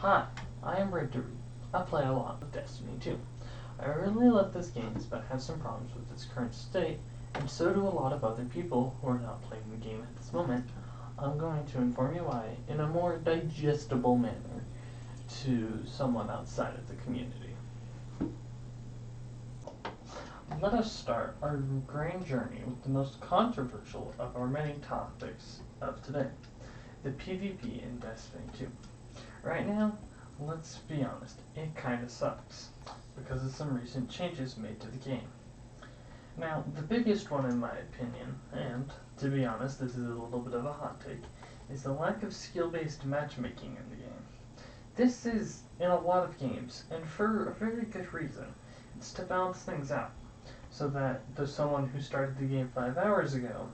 Hi, I am Red Derby. I play a lot of Destiny 2. I really love this game, but have some problems with its current state, and so do a lot of other people who are not playing the game at this moment. I'm going to inform you why in a more digestible manner to someone outside of the community. Let us start our grand journey with the most controversial of our many topics of today, the PvP in Destiny 2. Right now, let's be honest, it kinda sucks, because of some recent changes made to the game. Now, the biggest one in my opinion, and to be honest, this is a little bit of a hot take, is the lack of skill-based matchmaking in the game. This is in a lot of games, and for a very good reason. It's to balance things out, so that someone who started the game 5 hours ago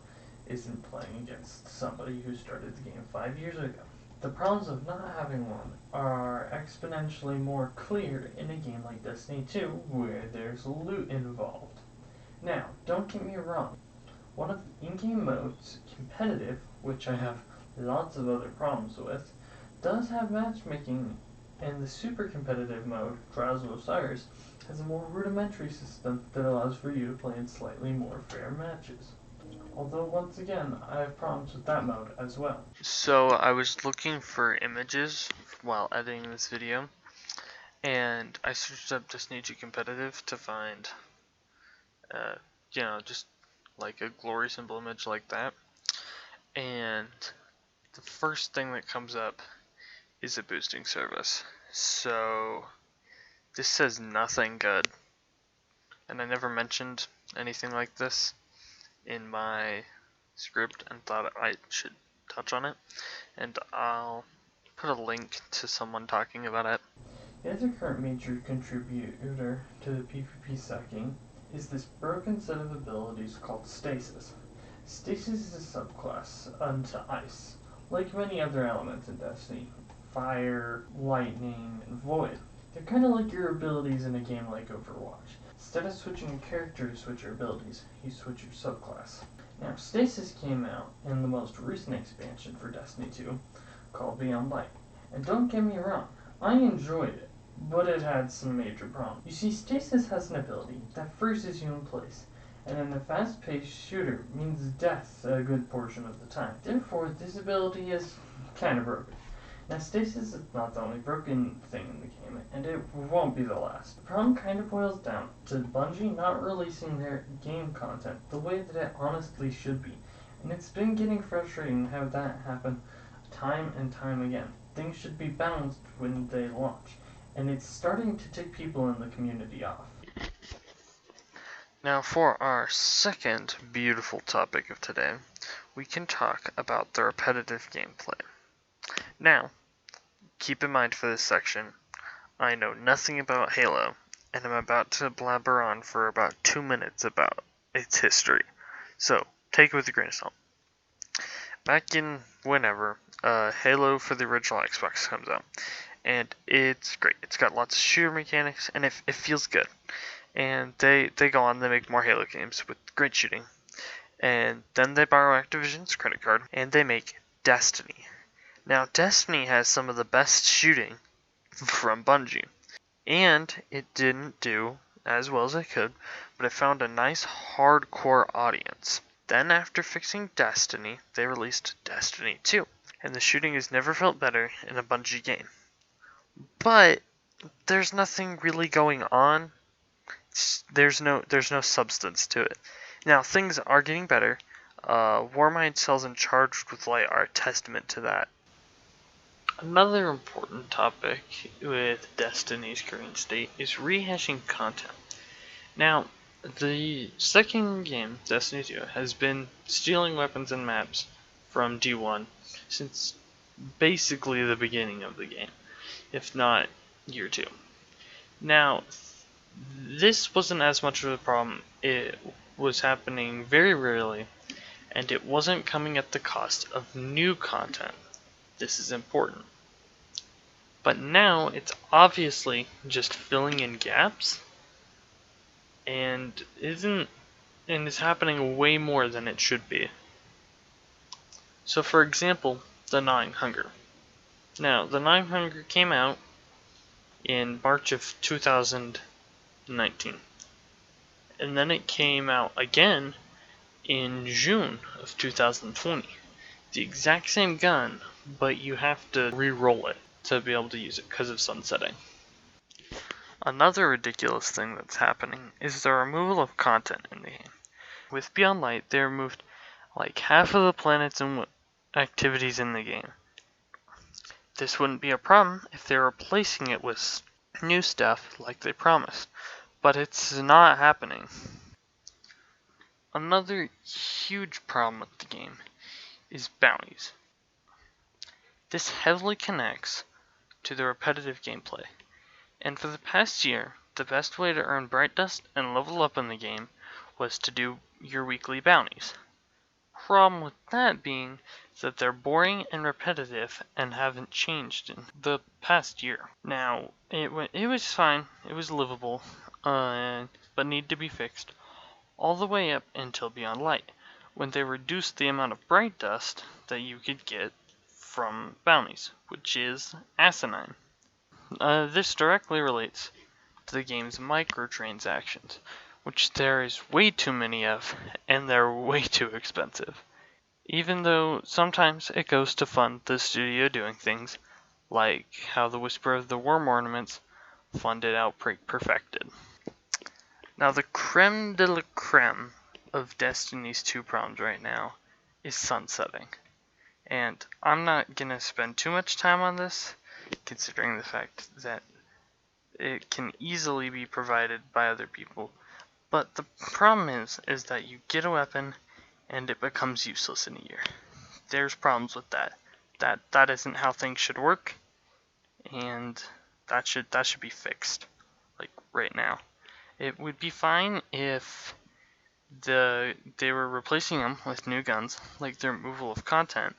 isn't playing against somebody who started the game 5 years ago. The problems of not having one are exponentially more clear in a game like Destiny 2, where there's loot involved. Now, don't get me wrong, one of the in-game modes, competitive, which I have lots of other problems with, does have matchmaking, and the super competitive mode, Trials of Osiris, has a more rudimentary system that allows for you to play in slightly more fair matches. Although, once again, I have problems with that mode as well. So I was looking for images while editing this video, and I searched up Destiny 2 Competitive to find, just like a glory symbol image like that. And the first thing that comes up is a boosting service. So this says nothing good. And I never mentioned anything like this in my script and thought I should touch on it. And I'll put a link to someone talking about it. The other current major contributor to the PvP sucking is this broken set of abilities called Stasis. Stasis is a subclass unto Ice, like many other elements in Destiny: Fire, Lightning, and Void. They're kinda like your abilities in a game like Overwatch. Instead of switching your character to switch your abilities, you switch your subclass. Now, Stasis came out in the most recent expansion for Destiny 2, called Beyond Light. And don't get me wrong, I enjoyed it, but it had some major problems. You see, Stasis has an ability that freezes you in place, and in a fast-paced shooter means death a good portion of the time. Therefore, this ability is kind of broken. Now, Stasis is not the only broken thing in the game, and it won't be the last. The problem kind of boils down to Bungie not releasing their game content the way that it honestly should be, and it's been getting frustrating to have that happen time and time again. Things should be balanced when they launch, and it's starting to tick people in the community off. Now for our second beautiful topic of today, we can talk about the repetitive gameplay. Now, keep in mind for this section, I know nothing about Halo, and I'm about to blabber on for about 2 minutes about its history. So, take it with a grain of salt. Back in whenever, Halo for the original Xbox comes out, and it's great. It's got lots of shooter mechanics, and it feels good. And they go on, they make more Halo games with great shooting. And then they borrow Activision's credit card, and they make Destiny. Now, Destiny has some of the best shooting from Bungie. And it didn't do as well as it could, but it found a nice hardcore audience. Then after fixing Destiny, they released Destiny 2. And the shooting has never felt better in a Bungie game. But there's nothing really going on. There's no substance to it. Now things are getting better. Warmind cells and Charged with Light are a testament to that. Another important topic with Destiny's current state is rehashing content. Now, the second game, Destiny 2, has been stealing weapons and maps from D1 since basically the beginning of the game, if not year 2. Now, this wasn't as much of a problem. It was happening very rarely, and it wasn't coming at the cost of new content. This is important. But now it's obviously just filling in gaps, and is happening way more than it should be. So for example, the Gnawing Hunger. Now, the 900 came out in March of 2019. And then it came out again in June of 2020. The exact same gun, but you have to re-roll it to be able to use it because of sunsetting. Another ridiculous thing that's happening is the removal of content in the game. With Beyond Light, they removed like half of the planets and activities in the game. This wouldn't be a problem if they were replacing it with new stuff like they promised, but it's not happening. Another huge problem with the game is bounties. This heavily connects to the repetitive gameplay, and for the past year, the best way to earn Bright Dust and level up in the game was to do your weekly bounties. Problem with that being that they're boring and repetitive and haven't changed in the past year. Now, it was fine, it was livable, but needed to be fixed all the way up until Beyond Light, when they reduced the amount of Bright Dust that you could get from bounties, which is asinine. This directly relates to the game's microtransactions, which there is way too many of, and they're way too expensive. Even though sometimes it goes to fund the studio doing things, like how the Whisper of the Worm ornaments funded Outbreak Perfected. Now the creme de la creme of Destiny's 2 problems right now is sunsetting. And I'm not going to spend too much time on this, considering the fact that it can easily be provided by other people. But the problem is that you get a weapon and it becomes useless in a year. There's problems with that. That isn't how things should work, and that should be fixed, like right now. It would be fine if they were replacing them with new guns, like the removal of content,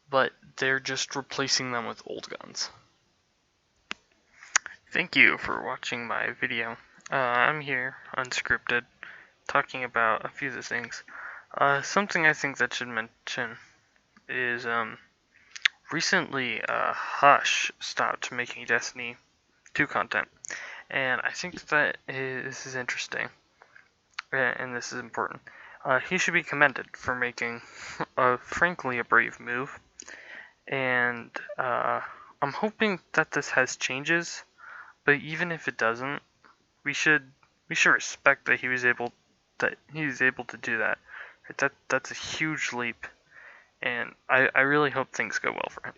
but they're just replacing them with old guns. Thank you for watching my video. I'm here, unscripted, talking about a few of the things. Something I think that should mention is recently Hush stopped making Destiny 2 content, and I think that this is interesting, and this is important. He should be commended for making, frankly, a brave move, and I'm hoping that this has changes, but even if it doesn't, we should respect that he was able to do that. That's a huge leap, and I really hope things go well for him.